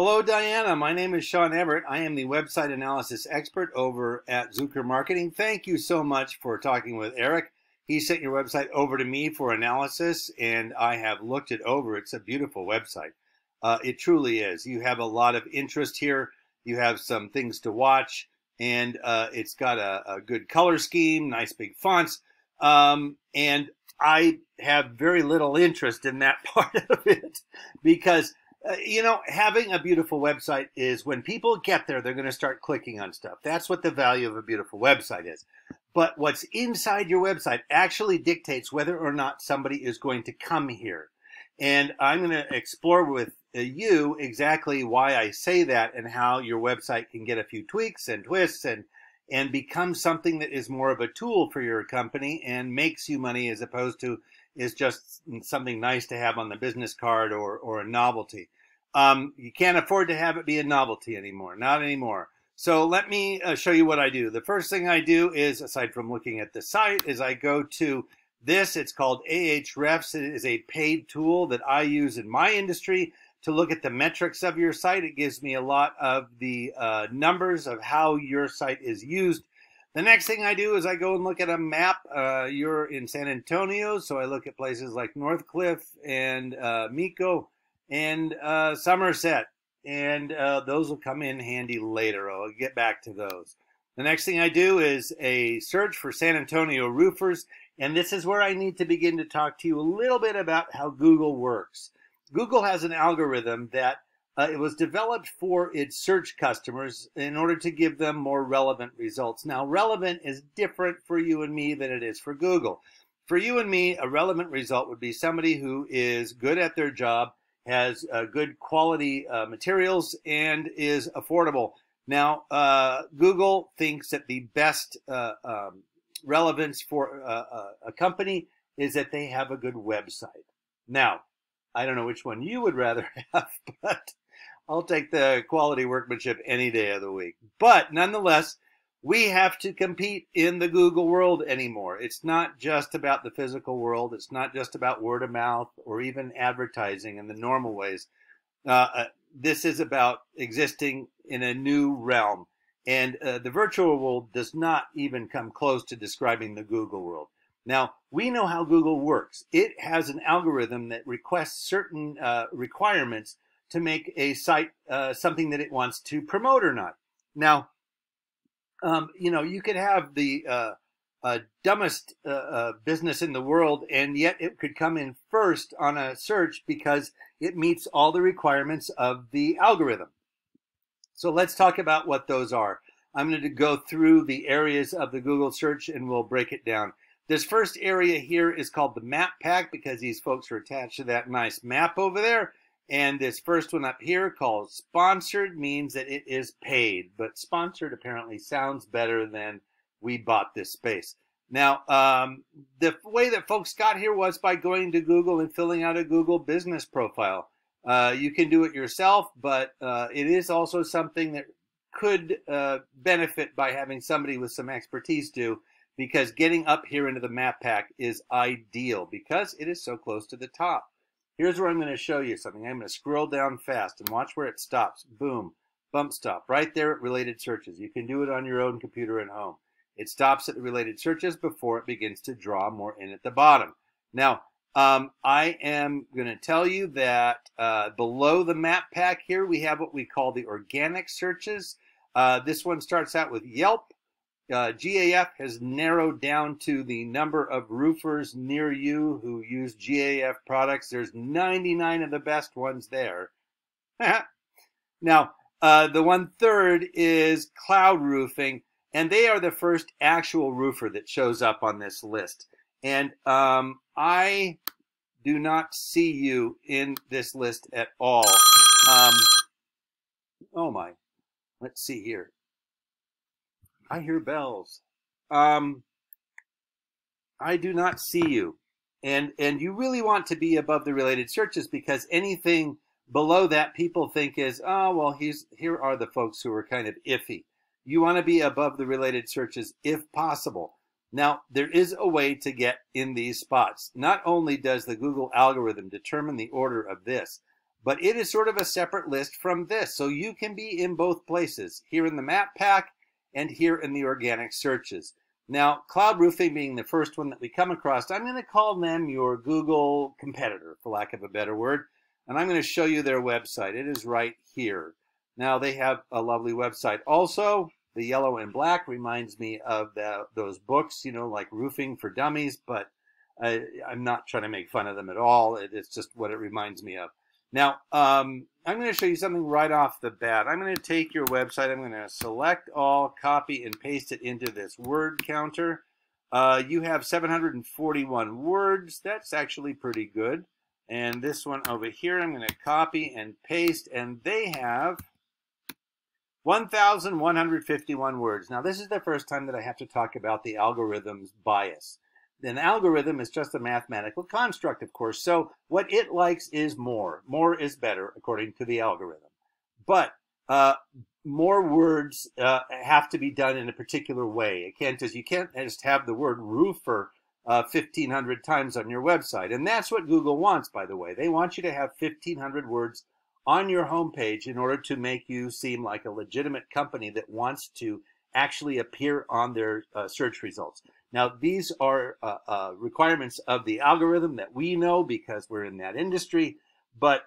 Hello, Diana. My name is Sean Everett. I am the website analysis expert over at Zucker Marketing. Thank you so much for talking with Eric. He sent your website over to me for analysis, and I have looked it over. It's a beautiful website. It truly is. You have a lot of interest here. You have some things to watch, and it's got a good color scheme, nice big fonts, and I have very little interest in that part of it because having a beautiful website is when people get there, they're going to start clicking on stuff. That's what the value of a beautiful website is. But what's inside your website actually dictates whether or not somebody is going to come here. And I'm going to explore with you exactly why I say that and how your website can get a few tweaks and twists and become something that is more of a tool for your company and makes you money as opposed to is just something nice to have on the business card or a novelty. You can't afford to have it be a novelty anymore, not anymore. So let me show you what I do. The first thing I do is, aside from looking at the site, is I go to this. It's called Ahrefs. It is a paid tool that I use in my industry to look at the metrics of your site. It gives me a lot of the numbers of how your site is used. The next thing I do is I go and look at a map. You're in San Antonio, so I look at places like Northcliffe and Mico and Somerset, and those will come in handy later. I'll get back to those. The next thing I do is a search for San Antonio roofers, and this is where I need to begin to talk to you a little bit about how Google works. Google has an algorithm that it was developed for its search customers in order to give them more relevant results. Now, relevant is different for you and me than it is for Google. For you and me, a relevant result would be somebody who is good at their job, has good quality materials, and is affordable. Now, Google thinks that the best relevance for a company is that they have a good website. Now, I don't know which one you would rather have, but I'll take the quality workmanship any day of the week. But nonetheless, we have to compete in the Google world anymore. It's not just about the physical world. It's not just about word of mouth or even advertising in the normal ways. This is about existing in a new realm. And the virtual world does not even come close to describing the Google world. Now, we know how Google works. It has an algorithm that requests certain requirements to make a site something that it wants to promote or not. Now, you could have the dumbest business in the world, and yet it could come in first on a search because it meets all the requirements of the algorithm. So let's talk about what those are. I'm going to go through the areas of the Google search, and we'll break it down. This first area here is called the map pack because these folks are attached to that nice map over there. And this first one up here called sponsored means that it is paid, but sponsored apparently sounds better than we bought this space. Now, the way that folks got here was by going to Google and filling out a Google business profile. You can do it yourself, but it is also something that could benefit by having somebody with some expertise do, because getting up here into the map pack is ideal because it is so close to the top. Here's where I'm going to show you something. I'm going to scroll down fast and watch where it stops. Boom, bump stop, right there at related searches. You can do it on your own computer at home. It stops at the related searches before it begins to draw more in at the bottom. Now, I am going to tell you that below the map pack here, we have what we call the organic searches. This one starts out with Yelp. GAF has narrowed down to the number of roofers near you who use GAF products. There's 99 of the best ones there. Now, the 1/3 is Cloud Roofing, and they are the first actual roofer that shows up on this list. And I do not see you in this list at all. Oh my, let's see here. I hear bells. I do not see you. And you really want to be above the related searches because anything below that people think is, oh, well, here are the folks who are kind of iffy. You want to be above the related searches if possible. Now, there is a way to get in these spots. Not only does the Google algorithm determine the order of this, but it is sort of a separate list from this. So you can be in both places, here in the map pack and here in the organic searches. Now, cloud roofing being the first one that we come across, I'm going to call them your Google competitor, for lack of a better word. And I'm going to show you their website. It is right here. Now, they have a lovely website. Also, the yellow and black reminds me of those books, you know, like Roofing for Dummies, but I'm not trying to make fun of them at all. It's just what it reminds me of. Now, I'm going to show you something right off the bat. I'm going to take your website. I'm going to select all, copy, and paste it into this word counter. You have 741 words. That's actually pretty good. And this one over here, I'm going to copy and paste, and they have 1,151 words. Now, this is the first time that I have to talk about the algorithm's bias. An algorithm is just a mathematical construct, of course. So what it likes is more. More is better, according to the algorithm. But more words have to be done in a particular way. You can't just have the word roofer 1,500 times on your website. And that's what Google wants, by the way. They want you to have 1,500 words on your homepage in order to make you seem like a legitimate company that wants to actually appear on their search results. Now, these are requirements of the algorithm that we know because we're in that industry. But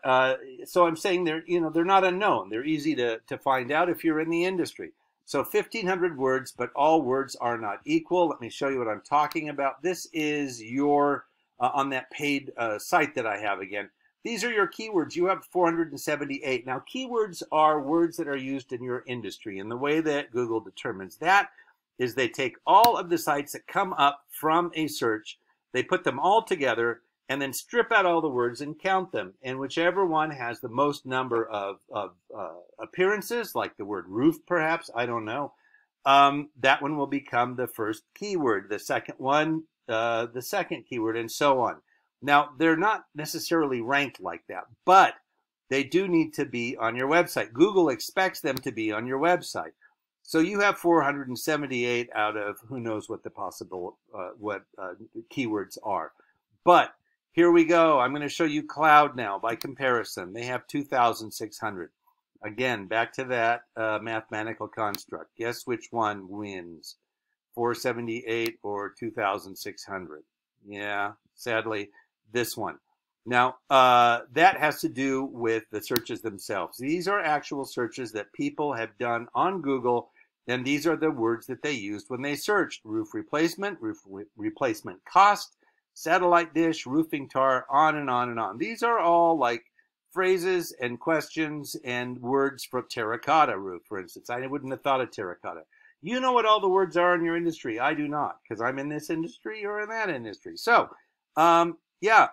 so I'm saying they're not unknown. They're easy to find out if you're in the industry. So 1,500 words, but all words are not equal. Let me show you what I'm talking about. This is your on that paid site that I have again. These are your keywords. You have 478. Now, keywords are words that are used in your industry. And the way that Google determines that is they take all of the sites that come up from a search, they put them all together, and then strip out all the words and count them. And whichever one has the most number of appearances, like the word roof perhaps, I don't know, that one will become the first keyword. The second one, the second keyword, and so on. Now, they're not necessarily ranked like that, but they do need to be on your website. Google expects them to be on your website. So you have 478 out of who knows what the possible keywords are. But here we go. I'm going to show you cloud now by comparison. They have 2,600. Again, back to that mathematical construct. Guess which one wins? 478 or 2,600? Yeah, sadly, this one. Now, that has to do with the searches themselves. These are actual searches that people have done on Google, and these are the words that they used when they searched. Roof replacement cost, satellite dish, roofing tar, on and on and on. These are all like phrases and questions and words for terracotta roof, for instance. I wouldn't have thought of terracotta. You know what all the words are in your industry. I do not, because I'm in this industry or in that industry. So, yeah,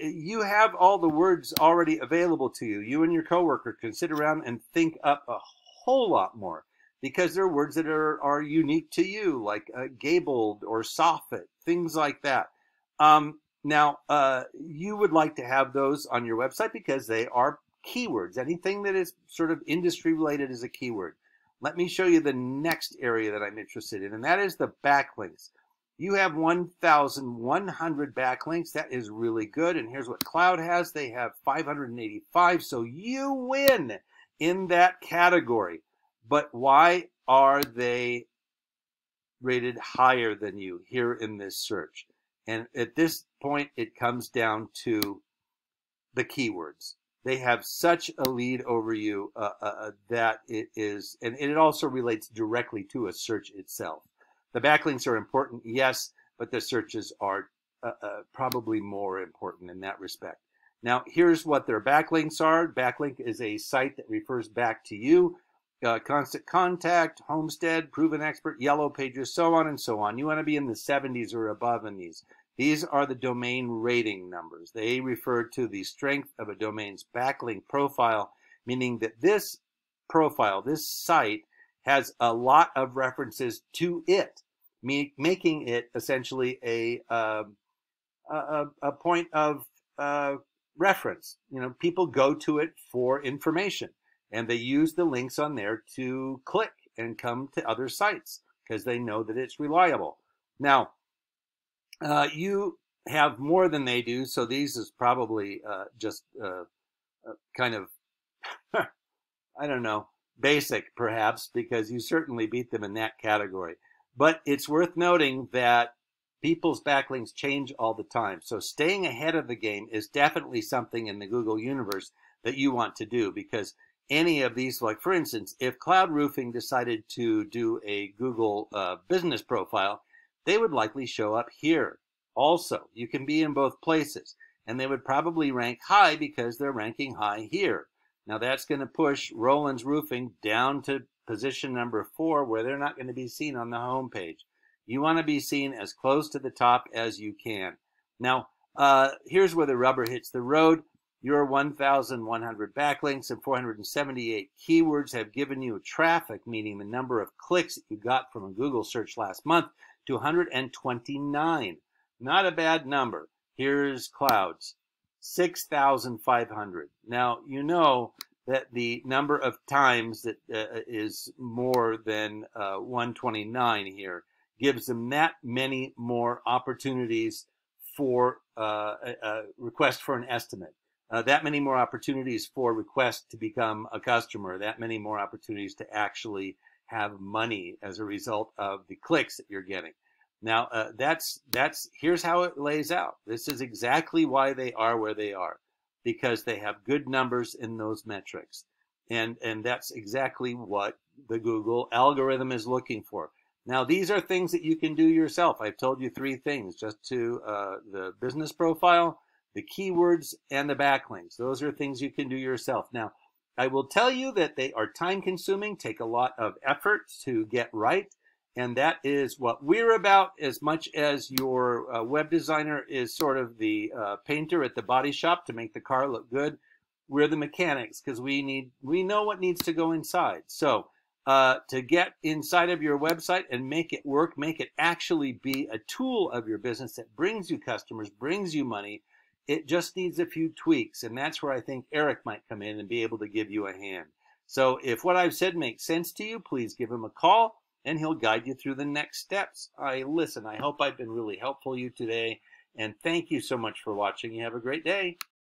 you have all the words already available to you. You and your coworker can sit around and think up a whole lot more because they're words that are unique to you, like gabled or soffit, things like that. Now, you would like to have those on your website because they are keywords. Anything that is sort of industry related is a keyword. Let me show you the next area that I'm interested in, and that is the backlinks. You have 1,100 backlinks. That is really good. And here's what Cloud has. They have 585. So you win in that category. But why are they rated higher than you here in this search? And at this point, it comes down to the keywords. They have such a lead over you that it is, and it also relates directly to a search itself. The backlinks are important, yes, but the searches are probably more important in that respect. Now, here's what their backlinks are. Backlink is a site that refers back to you. Constant Contact, Homestead, Proven Expert, Yellow Pages, so on and so on. You want to be in the 70s or above in these. These are the domain rating numbers. They refer to the strength of a domain's backlink profile, meaning that this profile, this site, has a lot of references to it, making it essentially a point of reference. You know, people go to it for information, and they use the links on there to click and come to other sites because they know that it's reliable. Now, you have more than they do, so these is probably just kind of, I don't know, basic perhaps, because you certainly beat them in that category. But it's worth noting that people's backlinks change all the time. So staying ahead of the game is definitely something in the Google universe that you want to do, because any of these, like for instance, if Cloud Roofing decided to do a Google business profile, they would likely show up here. Also, you can be in both places, and they would probably rank high because they're ranking high here. Now that's going to push Roland's Roofing down to position number 4, where they're not going to be seen on the home page. You want to be seen as close to the top as you can. Now, here's where the rubber hits the road. Your 1,100 backlinks and 478 keywords have given you traffic, meaning the number of clicks that you got from a Google search last month, to 129. Not a bad number. Here's Clouds, 6,500. Now, you know that the number of times that is more than 129 here gives them that many more opportunities for a request for an estimate. That many more opportunities for requests to become a customer, that many more opportunities to actually have money as a result of the clicks that you're getting. Now, here's how it lays out. This is exactly why they are where they are, because they have good numbers in those metrics. And that's exactly what the Google algorithm is looking for. Now, these are things that you can do yourself. I've told you 3 things, just to the business profile, the keywords, and the backlinks. Those are things you can do yourself. Now, I will tell you that they are time-consuming, take a lot of effort to get right, and that is what we're about, as much as your web designer is sort of the painter at the body shop to make the car look good. We're the mechanics, because we know what needs to go inside. So to get inside of your website and make it work, make it actually be a tool of your business that brings you customers, brings you money, it just needs a few tweaks. And that's where I think Eric might come in and be able to give you a hand. So if what I've said makes sense to you, please give him a call, and he'll guide you through the next steps. I hope I've been really helpful to you today, and thank you so much for watching. You have a great day.